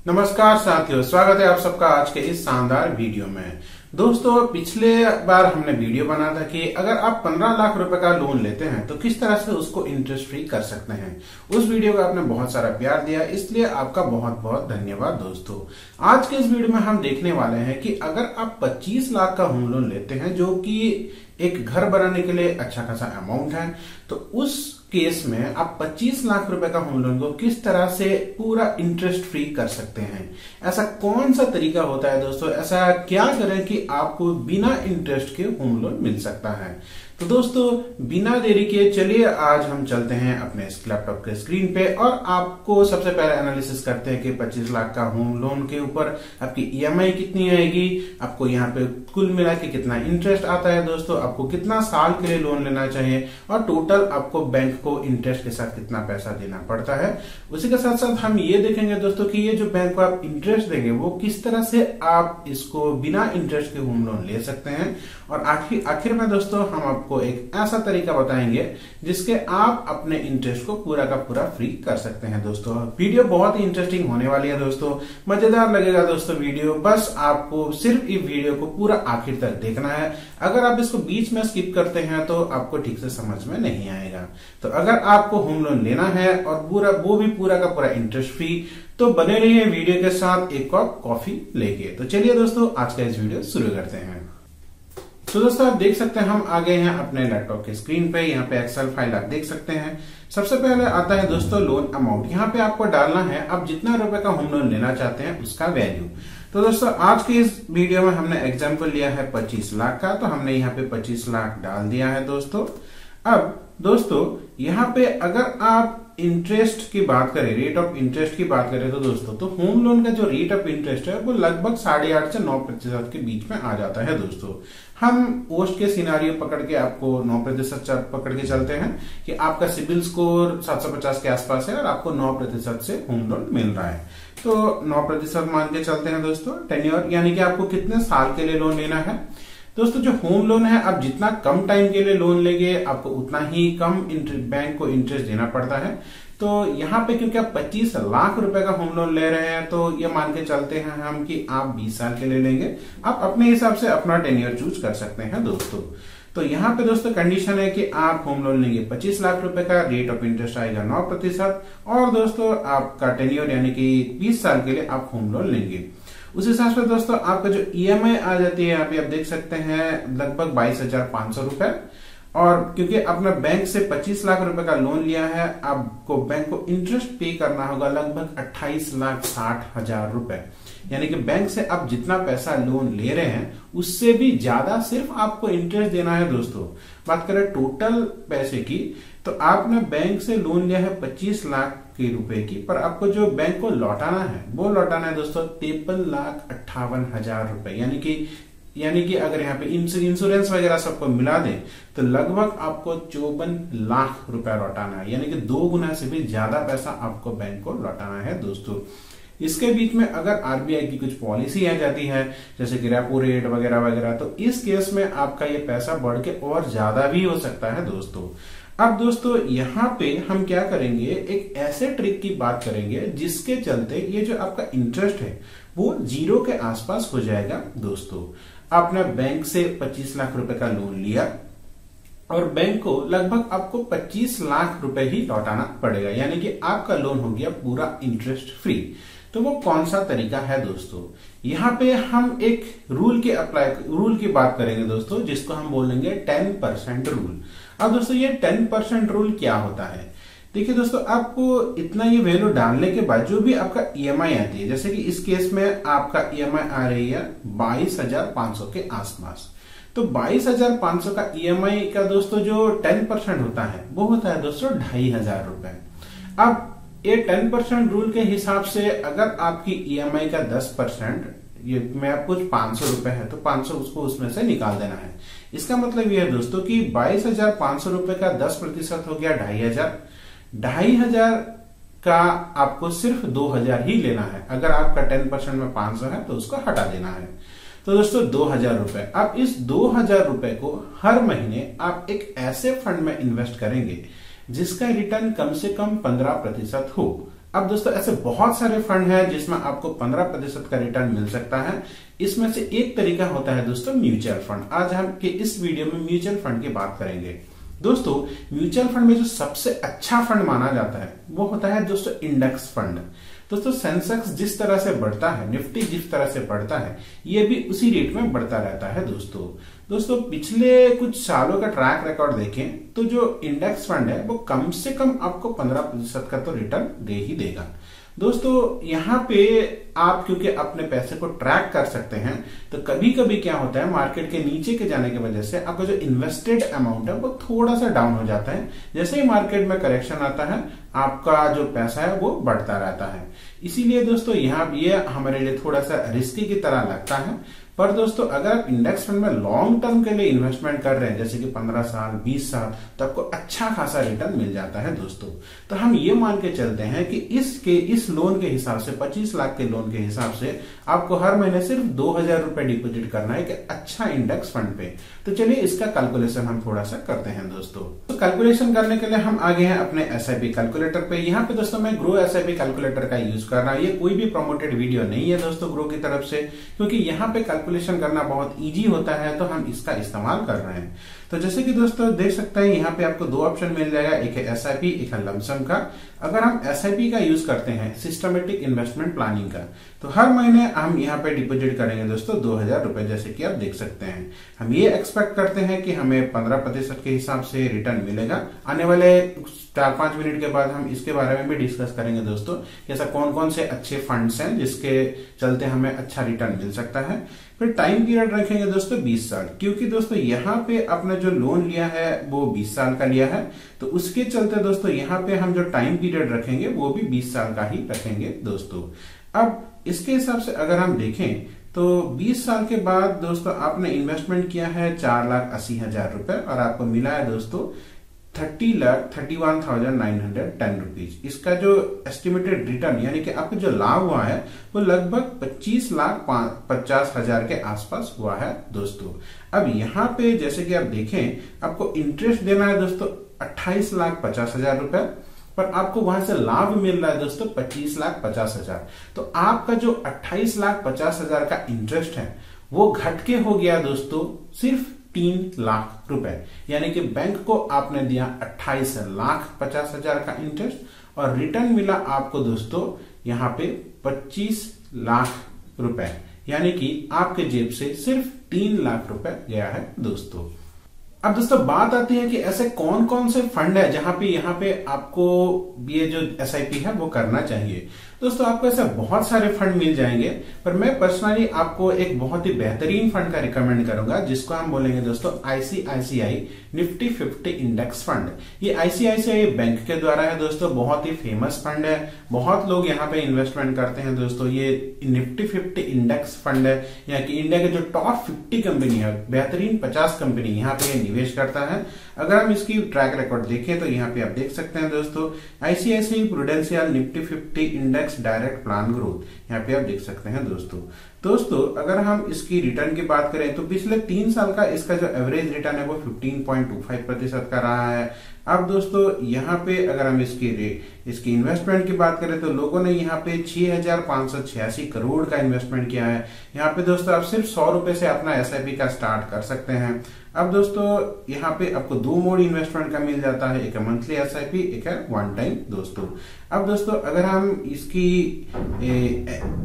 नमस्कार साथियों, स्वागत है आप सबका आज के इस शानदार वीडियो में। दोस्तों, पिछले बार हमने वीडियो बना था कि अगर आप 15 लाख रुपए का लोन लेते हैं तो किस तरह से उसको इंटरेस्ट फ्री कर सकते हैं। उस वीडियो को आपने बहुत सारा प्यार दिया, इसलिए आपका बहुत बहुत धन्यवाद। दोस्तों, आज के इस वीडियो में हम देखने वाले हैं कि अगर आप 25 लाख का होम लोन लेते हैं, जो कि एक घर बनाने के लिए अच्छा खासा अमाउंट है, तो उस केस में आप 25 लाख रुपए का होम लोन को किस तरह से पूरा इंटरेस्ट फ्री कर सकते हैं। ऐसा कौन सा तरीका होता है दोस्तों, ऐसा क्या करें कि आपको बिना इंटरेस्ट के होम लोन मिल सकता है। तो दोस्तों, बिना देरी के चलिए आज हम चलते हैं अपने इस लैपटॉप के स्क्रीन पे और आपको सबसे पहले एनालिसिस करते हैं कि 25 लाख का होम लोन के ऊपर आपकी ईएमआई कितनी आएगी, आपको यहाँ पे कुल मिला के कितना इंटरेस्ट आता है, दोस्तों आपको कितना साल के लिए लोन लेना चाहिए और टोटल आपको बैंक को इंटरेस्ट के साथ कितना पैसा देना पड़ता है। उसी के साथ साथ हम ये देखेंगे दोस्तों कि ये जो बैंक को आप इंटरेस्ट देंगे वो किस तरह से आप इसको बिना इंटरेस्ट के होम लोन ले सकते हैं। और आखिर में दोस्तों हम आपको एक ऐसा तरीका बताएंगे जिसके आप अपने इंटरेस्ट को पूरा का पूरा फ्री कर सकते हैं। दोस्तों, वीडियो बहुत ही इंटरेस्टिंग होने वाली है दोस्तों, मजेदार लगेगा दोस्तों वीडियो। बस आपको सिर्फ इस वीडियो को पूरा आखिर तक देखना है। अगर आप इसको बीच में स्किप करते हैं तो आपको ठीक से समझ में नहीं आएगा। तो अगर आपको होम लोन लेना है और वो भी पूरा का पूरा इंटरेस्ट फ्री, तो बने रहिए वीडियो के साथ एक कप कॉफी लेके। तो चलिए दोस्तों, आज का इस वीडियो शुरू करते हैं। तो दोस्तों, आप देख सकते हैं हम आ गए हैं अपने लैपटॉप के स्क्रीन पे। यहाँ पे एक्सेल फाइल आप देख सकते हैं। सबसे पहले आता है दोस्तों लोन अमाउंट। यहाँ पे आपको डालना है आप जितना रुपए का होम लोन लेना चाहते हैं उसका वैल्यू। तो दोस्तों, आज के इस वीडियो में हमने एग्जाम्पल लिया है 25 लाख का, तो हमने यहाँ पे 25 लाख डाल दिया है दोस्तों। अब दोस्तों, यहाँ पे अगर आप इंटरेस्ट की बात करें, रेट ऑफ इंटरेस्ट की बात करें, तो दोस्तों तो होम लोन का जो रेट ऑफ इंटरेस्ट है वो लगभग 8.5 से 9% के बीच में आ जाता है। दोस्तों, हम पोस्ट के सिनारियो पकड़ के आपको 9% पकड़ के चलते हैं कि आपका सिबिल स्कोर 750 के आसपास है और आपको 9% से होम लोन मिल रहा है। तो 9% मान के चलते हैं दोस्तों। टेन्योर यानी कि आपको कितने साल के लिए लोन लेना है। दोस्तों, जो होम लोन है आप जितना कम टाइम के लिए लोन लेंगे आपको उतना ही कम बैंक को इंटरेस्ट देना पड़ता है। तो यहाँ पे क्योंकि आप 25 लाख रुपए का होम लोन ले रहे हैं, तो ये मान के चलते हैं हम कि आप 20 साल के लिए लेंगे। आप अपने हिसाब से अपना टेन्योर चूज कर सकते हैं दोस्तों। तो यहाँ पे दोस्तों कंडीशन है कि आप होम लोन लेंगे 25 लाख रुपए का, रेट ऑफ इंटरेस्ट आएगा 9% और दोस्तों आपका टेन्योर यानी कि 20 साल के लिए आप होम लोन लेंगे। उस हिसाब से दोस्तों आपका जो ईएमआई आ जाती है, यहाँ पे आप देख सकते हैं लगभग 22,500 रुपए। और क्योंकि आपने बैंक से 25 लाख रुपए का लोन लिया है, आपको बैंक को इंटरेस्ट पे करना होगा लगभग 28,60,000 रुपए। यानी कि बैंक से आप जितना पैसा लोन ले रहे हैं उससे भी ज्यादा सिर्फ आपको इंटरेस्ट देना है। दोस्तों, बात करें टोटल पैसे की, तो आपने बैंक से लोन लिया है 25 लाख के रुपए की, पर आपको जो बैंक को लौटाना है वो लौटाना है दोस्तों 53,58,000 रुपए। यानी कि अगर यहाँ पे इंश्योरेंस वगैरह सबको मिला दें तो लगभग आपको 54 लाख रुपया लौटाना है। यानी कि 2 गुना से भी ज्यादा पैसा आपको बैंक को लौटाना है दोस्तों। इसके बीच में अगर आरबीआई की कुछ पॉलिसी आ जाती है जैसे कि रेपो रेट वगैरह वगैरह, तो इस केस में आपका ये पैसा बढ़ के और ज्यादा भी हो सकता है दोस्तों। अब दोस्तों, यहाँ पे हम क्या करेंगे, एक ऐसे ट्रिक की बात करेंगे जिसके चलते ये जो आपका इंटरेस्ट है वो 0 के आसपास हो जाएगा। दोस्तों, आपने बैंक से 25 लाख रुपए का लोन लिया और बैंक को लगभग आपको 25 लाख रुपए ही लौटाना पड़ेगा, यानी कि आपका लोन हो गया पूरा इंटरेस्ट फ्री। तो वो कौन सा तरीका है दोस्तों, यहाँ पे हम एक रूल की बात करेंगे दोस्तों, जिसको हम बोलेंगे 10% रूल। अब दोस्तों, ये 10% रूल क्या होता है? देखिए दोस्तों, आपको इतना ये वैल्यू डालने के बाद जो भी आपका ईएमआई आती है, जैसे कि इस केस में आपका ईएमआई आ रही है 22,500 के आसपास, तो 22,500 का ईएमआई का दोस्तों जो 10% होता है वो होता है दोस्तों 2,500 रुपए। अब ये 10% रूल के हिसाब से अगर आपकी ईएमआई का 10%, ये में आपको 500 रुपए है तो 500 उसको उसमें से निकाल देना है। इसका मतलब यह है दोस्तों कि 22,500 रुपए का 10% हो गया 2,500। 2,500 का आपको सिर्फ 2,000 ही लेना है। अगर आपका 10% में 500 है तो उसको हटा देना है। तो दोस्तों 2,000 रुपए। अब इस 2,000 रुपए को हर महीने आप एक ऐसे फंड में इन्वेस्ट करेंगे जिसका रिटर्न कम से कम 15% हो। अब दोस्तों ऐसे बहुत सारे फंड हैं जिसमें आपको 15% का रिटर्न मिल सकता है। इसमें से एक तरीका होता है दोस्तों म्यूचुअल फंड। आज हम के इस वीडियो में म्यूचुअल फंड की बात करेंगे। दोस्तों म्यूचुअल फंड में जो सबसे अच्छा फंड माना जाता है वो होता है दोस्तों इंडेक्स फंड। दोस्तों सेंसेक्स जिस तरह से बढ़ता है, निफ्टी जिस तरह से बढ़ता है, ये भी उसी रेट में बढ़ता रहता है। दोस्तों पिछले कुछ सालों का ट्रैक रिकॉर्ड देखें तो जो इंडेक्स फंड है वो कम से कम आपको 15% का तो रिटर्न दे ही देगा। दोस्तों यहाँ पे आप क्योंकि अपने पैसे को ट्रैक कर सकते हैं तो कभी कभी क्या होता है, मार्केट के नीचे के जाने की वजह से आपका जो इन्वेस्टेड अमाउंट है वो थोड़ा सा डाउन हो जाता है। जैसे ही मार्केट में करेक्शन आता है आपका जो पैसा है वो बढ़ता रहता है। इसीलिए दोस्तों यहाँ ये हमारे लिए थोड़ा सा रिस्की की तरह लगता है। पर दोस्तों अगर आप इंडेक्स फंड में लॉन्ग टर्म के लिए इन्वेस्टमेंट कर रहे हैं, जैसे कि 15 साल 20 साल, तो आपको अच्छा खासा रिटर्न मिल जाता है दोस्तों। तो हम ये मान के चलते हैं कि इस लोन के हिसाब से 25 लाख के लोन के हिसाब से आपको हर महीने सिर्फ 2000 रुपए डिपोजिट करना है कि अच्छा इंडेक्स फंड पे। तो चलिए इसका कैलकुलेशन हम थोड़ा सा करते हैं दोस्तों। तो कैलकुलेशन करने के लिए हम आगे हैं अपने SIP कैलकुलेटर पे। यहाँ पे दोस्तों मैं ग्रो SIP कैलकुलेटर का यूज कर रहा हूँ। ये कोई भी प्रमोटेड वीडियो नहीं है दोस्तों ग्रो की तरफ से, क्योंकि यहाँ पे कैलकुलेशन करना बहुत इजी होता है तो हम इसका इस्तेमाल कर रहे हैं। तो जैसे कि दोस्तों देख सकते हैं यहाँ पे आपको दो ऑप्शन मिल जाएगा, एक है SIP, एक है लमसम का। अगर हम SIP का यूज करते हैं, सिस्टमेटिक इन्वेस्टमेंट प्लानिंग का, तो हर महीने हम यहाँ पे डिपोजिट करेंगे दोस्तों 2000 रुपए, जैसे कि आप देख सकते हैं। हम ये एक्सपेक्ट करते हैं कि हमें 15% के हिसाब से रिटर्न मिलेगा। आने वाले 4-5 मिनट के बाद हम इसके बारे में भी डिस्कस करेंगे दोस्तों, ऐसा कौन कौन से अच्छे फंड्स हैं जिसके चलते हमें अच्छा रिटर्न मिल सकता है। फिर टाइम पीरियड रखेंगे दोस्तों 20 साल, क्योंकि दोस्तों यहाँ पे आपने जो लोन लिया है वो 20 साल का लिया है, तो उसके चलते दोस्तों यहाँ पे हम जो टाइम पीरियड रखेंगे वो भी 20 साल का ही रखेंगे दोस्तों। अब इसके हिसाब से अगर हम देखें तो 20 साल के बाद दोस्तों आपने इन्वेस्टमेंट किया है 4,80,000 रुपए और आपको मिला है दोस्तों 30,31,910 रुपीज। इसका जो एस्टिमेटेड रिटर्न यानी कि आपको जो लाभ हुआ है वो लगभग 25,50,000 के आसपास हुआ है दोस्तों। अब यहाँ पे जैसे कि आप देखें आपको इंटरेस्ट देना है दोस्तों 28,50,000 रुपए, पर आपको वहां से लाभ मिल रहा है दोस्तों 25,50,000। तो आपका जो 28,50,000 का इंटरेस्ट है वो घट के हो गया दोस्तों सिर्फ 3 लाख रुपए, यानी कि बैंक को आपने दिया 28,50,000 का इंटरेस्ट और रिटर्न मिला आपको दोस्तों यहाँ पे 25 लाख रुपए, यानी कि आपके जेब से सिर्फ 3 लाख रुपए गया है दोस्तों। अब दोस्तों बात आती है कि ऐसे कौन कौन से फंड है जहां पे यहाँ पे आपको ये जो SIP है वो करना चाहिए। दोस्तों आपको ऐसे बहुत सारे फंड मिल जाएंगे, पर मैं पर्सनली आपको एक बहुत ही बेहतरीन फंड का रिकमेंड करूंगा जिसको हम बोलेंगे दोस्तों ICICI निफ्टी 50 इंडेक्स फंड। ये ICICI बैंक के द्वारा है दोस्तों, बहुत ही फेमस फंड है, बहुत लोग यहाँ पे इन्वेस्टमेंट करते हैं दोस्तों। ये निफ्टी 50 इंडेक्स फंड है, यहाँ की इंडिया के जो टॉप 50 कंपनी है, बेहतरीन 50 कंपनी यहाँ पे निवेश करता है। अगर हम इसकी ट्रैक रिकॉर्ड देखें तो यहाँ पे आप देख सकते हैं दोस्तों ICICI prudential Nifty 50 index direct plan growth, यहाँ पे आप देख सकते हैं दोस्तों अगर हम इसकी रिटर्न की बात करें तो पिछले 3 साल का इसका जो एवरेज रिटर्न है वो 15.25% का रहा है। अब दोस्तों यहाँ पे अगर हम इसकी इन्वेस्टमेंट की बात करें तो लोगों ने यहाँ पे 6,586 करोड़ का इन्वेस्टमेंट किया है। यहाँ पे दोस्तों आप सिर्फ 100 रुपए से अपना SIP का स्टार्ट कर सकते हैं। अब दोस्तों यहाँ पे आपको 2 मोड इन्वेस्टमेंट का मिल जाता है, एक है मंथली SIP, एक है वन टाइम दोस्तों। अब दोस्तों अगर हम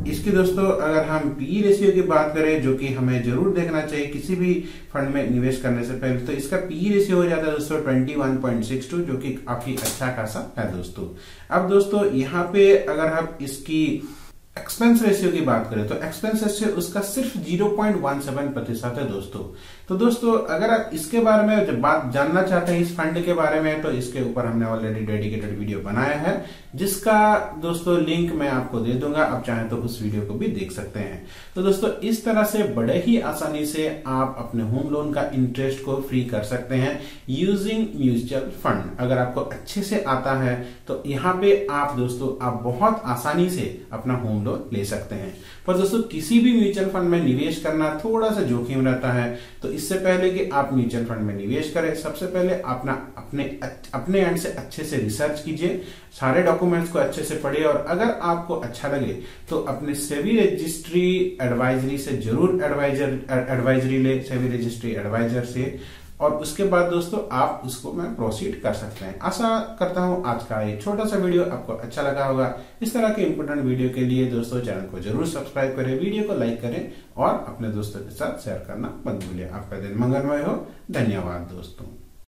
इसकी दोस्तों अगर हम PE रेशियो की बात करें, जो कि हमें जरूर देखना चाहिए किसी भी फंड में निवेश करने से पहले, तो इसका PE रेशियो हो जाता है दोस्तों 21.62, जो कि काफी अच्छा खासा है दोस्तों। अब दोस्तों यहाँ पे अगर हम इसकी एक्सपेंस रेशियो की बात करें तो एक्सपेंस रेशियो उसका सिर्फ 0.17% है दोस्तों। तो दोस्तों अगर आप इसके बारे में जब बात जानना चाहते हैं इस फंड के बारे में, तो इसके ऊपर हमने ऑलरेडी डेडिकेटेड वीडियो बनाया है, जिसका दोस्तों लिंक मैं आपको दे दूंगा, आप चाहें तो उस वीडियो को भी देख सकते हैं। तो दोस्तों इस तरह से बड़े ही आसानी से आप अपने होम लोन का इंटरेस्ट को फ्री कर सकते हैं यूजिंग म्यूचुअल फंड। अगर आपको अच्छे से आता है तो यहाँ पे आप दोस्तों आप बहुत आसानी से अपना होम लोन ले सकते हैं। पर दोस्तों किसी भी म्यूचुअल फंड में निवेश करना थोड़ा सा जोखिम रहता है, तो इससे पहले कि आप म्यूचुअल फंड में निवेश करें, सबसे पहले अपने एंड से अच्छे से रिसर्च कीजिए, सारे डॉक्यूमेंट्स को अच्छे से पढ़िए, और अगर आपको अच्छा लगे तो अपने सेबी रजिस्ट्री एडवाइजरी से जरूर एडवाइजरी ले, सेबी रजिस्ट्री एडवाइजर से, और उसके बाद दोस्तों आप उसको मैं प्रोसीड कर सकते हैं। आशा करता हूं आज का ये छोटा सा वीडियो आपको अच्छा लगा होगा। इस तरह के इंपोर्टेंट वीडियो के लिए दोस्तों चैनल को जरूर सब्सक्राइब करें, वीडियो को लाइक करें और अपने दोस्तों के साथ शेयर करना मत भूलिए। आपका दिन मंगलमय हो। धन्यवाद दोस्तों।